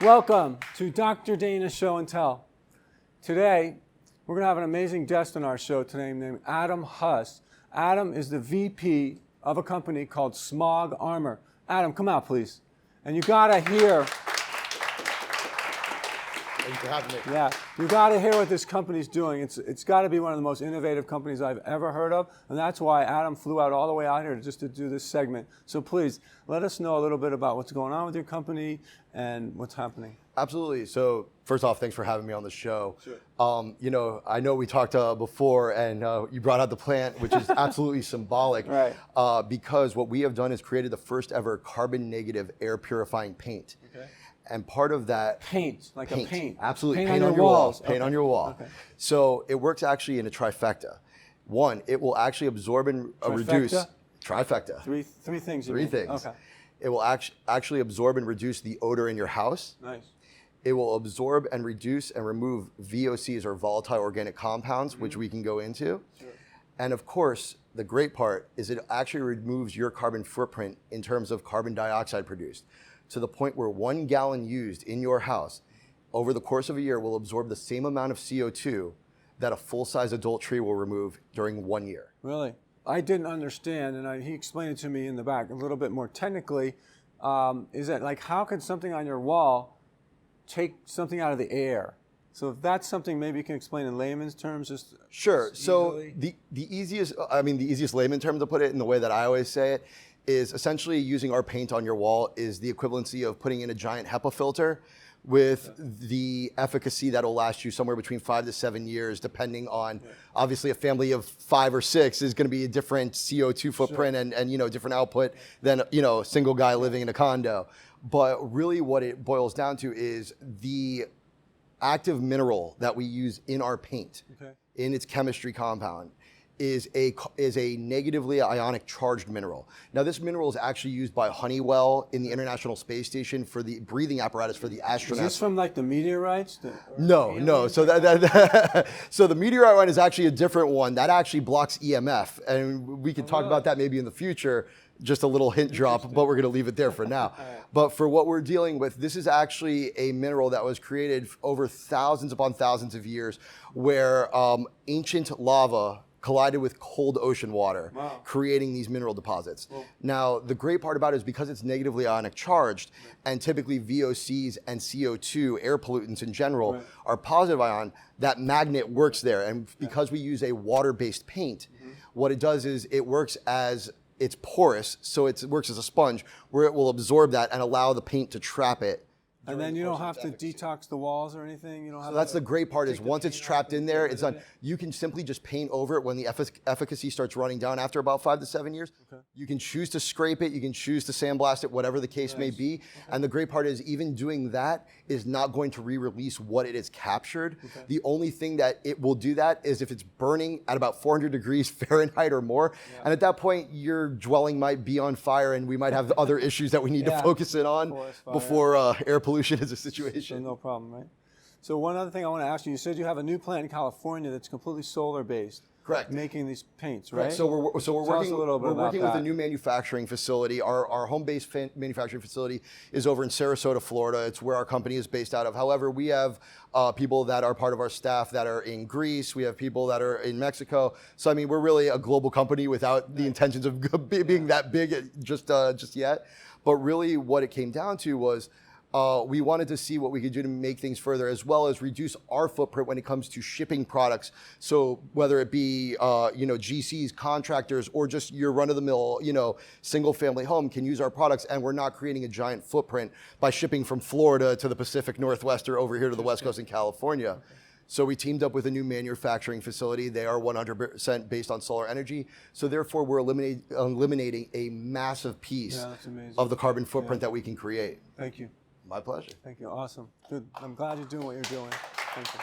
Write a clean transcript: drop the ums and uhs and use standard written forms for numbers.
Welcome to Dr. Dana's Show and Tell. Today, we're going to have an amazing guest on our show today named Adam Huss. Adam is the VP of a company called Smog Armor. Adam, come out, please. And you got to hear... Thank you for having me. Yeah, you got to hear what this company's doing. It's got to be one of the most innovative companies I've ever heard of, and that's why Adam flew out all the way out here just to do this segment. So please, let us know a little bit about what's going on with your company and what's happening. Absolutely. So first off, thanks for having me on the show. Sure. I know we talked before, and you brought out the plant, which is absolutely symbolic. Right. Because what we have done is created the first ever carbon negative air purifying paint. Okay. And part of that Paint, like a paint. Absolutely, Paint on on your walls. wall. Paint on your wall. Okay. So it works actually in a trifecta. One, it will actually absorb and reduce. Trifecta. Three things. Three things. Okay. It will actually absorb and reduce the odor in your house. Nice. It will absorb and reduce and remove VOCs, or volatile organic compounds, which we can go into. Sure. And of course, the great part is it actually removes your carbon footprint in terms of carbon dioxide produced, to the point where 1 gallon used in your house over the course of a year will absorb the same amount of CO2 that a full-size adult tree will remove during 1 year. Really? I didn't understand, and he explained it to me in the back a little bit more technically. Is that like, how can something on your wall take something out of the air? So if that's something maybe you can explain in layman's terms, just sure. So easily. the easiest layman term to put it in the way that I always say it is essentially using our paint on your wall is the equivalency of putting in a giant HEPA filter with the efficacy that'll last you somewhere between 5 to 7 years, depending on, obviously a family of 5 or 6 is gonna be a different CO2 footprint and different output than, a single guy living in a condo. But really what it boils down to is the active mineral that we use in our paint, in its chemistry compound, is a negatively ionic charged mineral. Now this mineral is actually used by Honeywell in the International Space Station for the breathing apparatus for the astronauts. Is this from like the meteorites? No. So so the meteorite one is actually a different one that actually blocks EMF, and we can talk about that maybe in the future. Just a little hint drop, but we're going to leave it there for now. But for what we're dealing with, this is actually a mineral that was created over thousands upon thousands of years, where ancient lava collided with cold ocean water, creating these mineral deposits. Now, the great part about it is because it's negatively ionic charged, and typically VOCs and CO2, air pollutants in general, are positive ion, that magnet works there. And because we use a water-based paint, what it does is it works as, it's porous, so it works as a sponge, where it will absorb that and allow the paint to trap it. And then you don't have to detox the walls or anything? You don't have So that's the great part is once it's trapped in there, it's done. You can simply just paint over it when the efficacy starts running down after about 5 to 7 years. You can choose to scrape it, you can choose to sandblast it, whatever the case may be. And the great part is even doing that is not going to re-release what it has captured. The only thing that it will do that is if it's burning at about 400 degrees Fahrenheit or more. And at that point, your dwelling might be on fire and we might have other issues that we need to focus in on before air pollution is a situation. So no problem, right? So one other thing I want to ask you, you said you have a new plant in California that's completely solar-based. Correct. Making these paints, right? So we're working with a new manufacturing facility. Our home-based manufacturing facility is over in Sarasota, Florida. It's where our company is based out of. However, we have people that are part of our staff that are in Greece. We have people that are in Mexico. So I mean, we're really a global company without the intentions of being that big just yet. But really, what it came down to was, we wanted to see what we could do to make things further, as well as reduce our footprint when it comes to shipping products. So whether it be GCs, contractors, or just your run-of-the-mill single-family home can use our products, and we're not creating a giant footprint by shipping from Florida to the Pacific Northwest or over here to the West Coast in California. So we teamed up with a new manufacturing facility. They are 100% based on solar energy. So therefore, we're eliminating a massive piece of the carbon footprint that we can create. Thank you. My pleasure. Thank you. Awesome. Good. I'm glad you're doing what you're doing. Thank you.